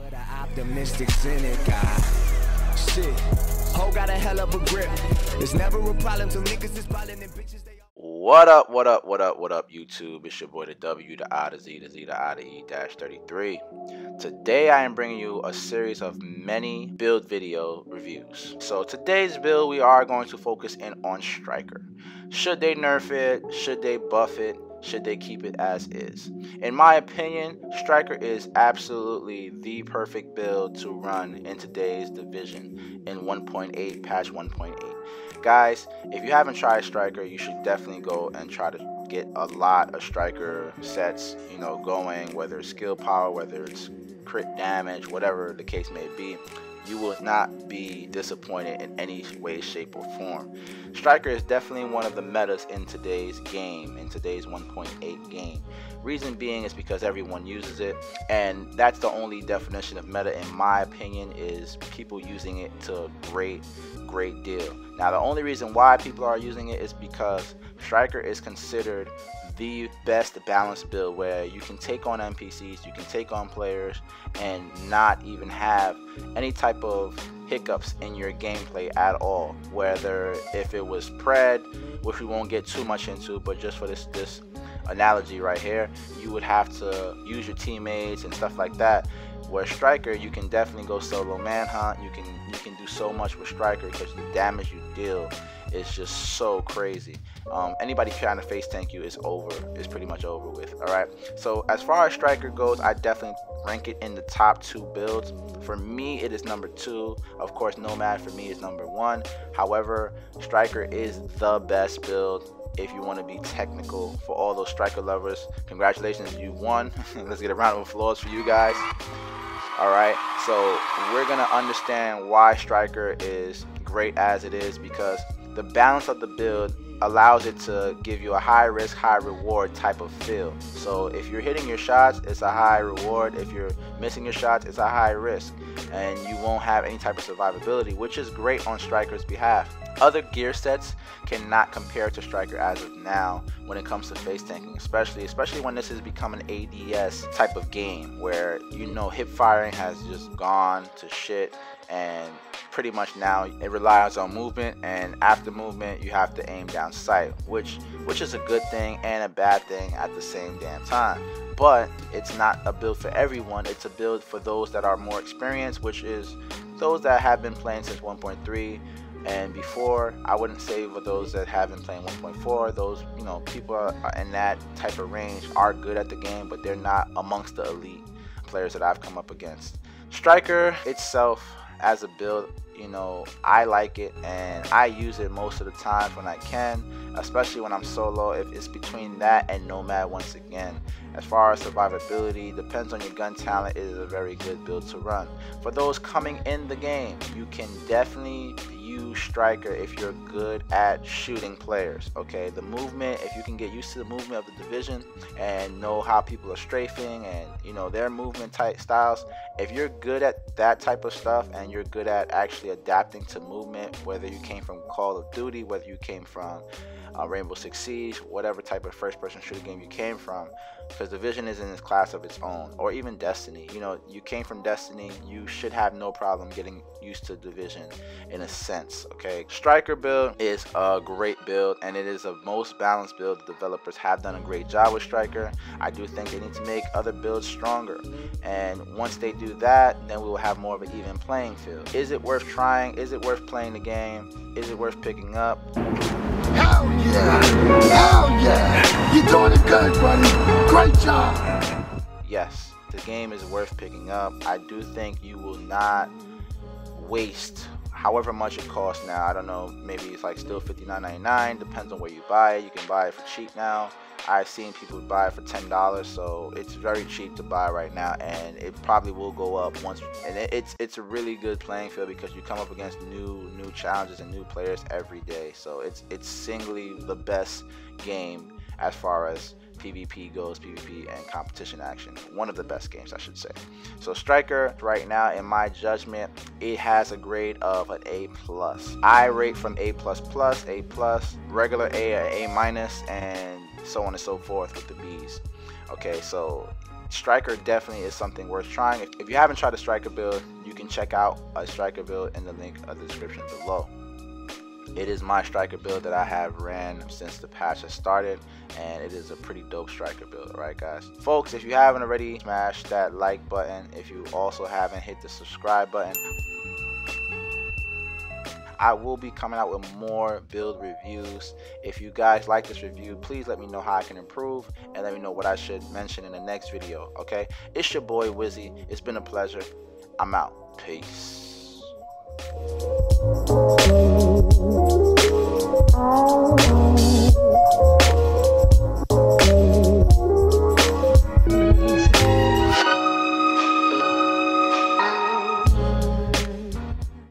For the optimistic cynic, shit, ho got a hell of a grip. It's never a problem till niggas is ballin' and bitches they. What up, YouTube? It's your boy, the W, the I, the Z, the Z, the I, the E-33. Today, I am bringing you a series of many build video reviews. So, today's build, we are going to focus in on Striker. Should they nerf it? Should they buff it? Should they keep it as is? In my opinion, Striker is absolutely the perfect build to run in today's division in 1.8, patch 1.8. Guys, if you haven't tried Striker, you should definitely go and try to get a lot of Striker sets, going, whether it's skill power, whether it's crit damage, whatever the case may be. You will not be disappointed in any way, shape, or form. Striker is definitely one of the metas in today's game, in today's 1.8 game. Reason being is because everyone uses it, and that's the only definition of meta, in my opinion, is people using it to a great deal. Now, the only reason why people are using it is because Striker is considered the best balanced build, where you can take on NPCs, you can take on players, and not even have any type of hiccups in your gameplay at all. Whether if it was pred, which we won't get too much into, but just for this analogy right here, you would have to use your teammates and stuff like that. Where Striker, you can definitely go solo manhunt. You can do so much with Striker because the damage you deal is just so crazy. Anybody trying to face tank you is pretty much over with. All right, so as far as Striker goes, I definitely rank it in the top 2 builds. For me, it is number 2. Of course, Nomad for me is number 1. However, Striker is the best build. If you want to be technical, for all those Striker lovers, congratulations, you won. Let's get a round of applause for you guys. Alright, so we're going to understand why Striker is great as it is, because the balance of the build allows it to give you a high risk, high reward type of feel. So if you're hitting your shots, it's a high reward. If you're missing your shots, it's a high risk, and you won't have any type of survivability, which is great on Striker's behalf. Other gear sets cannot compare to Striker as of now when it comes to face tanking, especially when this has become an ADS type of game where hip firing has just gone to shit, and pretty much now it relies on movement, and after movement you have to aim down sight, which is a good thing and a bad thing at the same damn time. But it's not a build for everyone. It's a build for those that are more experienced, which is those that have been playing since 1.3 and before. I wouldn't say for those that have been playing 1.4. Those people are in that type of range are good at the game, but they're not amongst the elite players that I've come up against. Striker itself as a build, I like it, and I use it most of the time when I can, especially when I'm solo. If it's between that and Nomad, once again, as far as survivability, depends on your gun talent, it is a very good build to run. For those coming in the game, you can definitely use Striker if you're good at shooting players. Okay, the movement, if you can get used to the movement of the division and know how people are strafing and their movement type styles, if you're good at that type of stuff and you're good at actually adapting to movement, whether you came from Call of Duty, whether you came from Rainbow Six Siege, whatever type of first-person shooter game you came from, because Division is in its class of its own, or even Destiny. You came from Destiny, you should have no problem getting used to Division in a sense. Okay, Striker build is a great build, and it is a most balanced build. The developers have done a great job with Striker. I do think they need to make other builds stronger, and once they do that, then we will have more of an even playing field. Is it worth trying? Is it worth playing the game? Is it worth picking up? Hell yeah! Hell yeah! You're doing it good, buddy. Great job. Yes, the game is worth picking up. I do think you will not waste however much it costs now. I don't know, maybe it's like still $59.99, depends on where you buy it. You can buy it for cheap now. I've seen people buy it for $10, so it's very cheap to buy right now, and it probably will go up once. And it's a really good playing field because you come up against new challenges and new players every day. So it's singly the best game as far as PvP goes, PvP and competition action. One of the best games, I should say. So Striker right now, in my judgment, it has a grade of an A+. I rate from A++, A+, regular A, A-, and so on and so forth with the B's. Okay, so Striker definitely is something worth trying. If you haven't tried a Striker build, you can check out a Striker build in the link of the description below. It is my Striker build that I have ran since the patch has started, and it is a pretty dope Striker build. Alright guys, folks, if you haven't already, smash that like button. If you also haven't hit the subscribe button, I will be coming out with more build reviews. If you guys like this review, please let me know how I can improve, and let me know what I should mention in the next video. Okay, it's your boy Wizzy. It's been a pleasure. I'm out. Peace.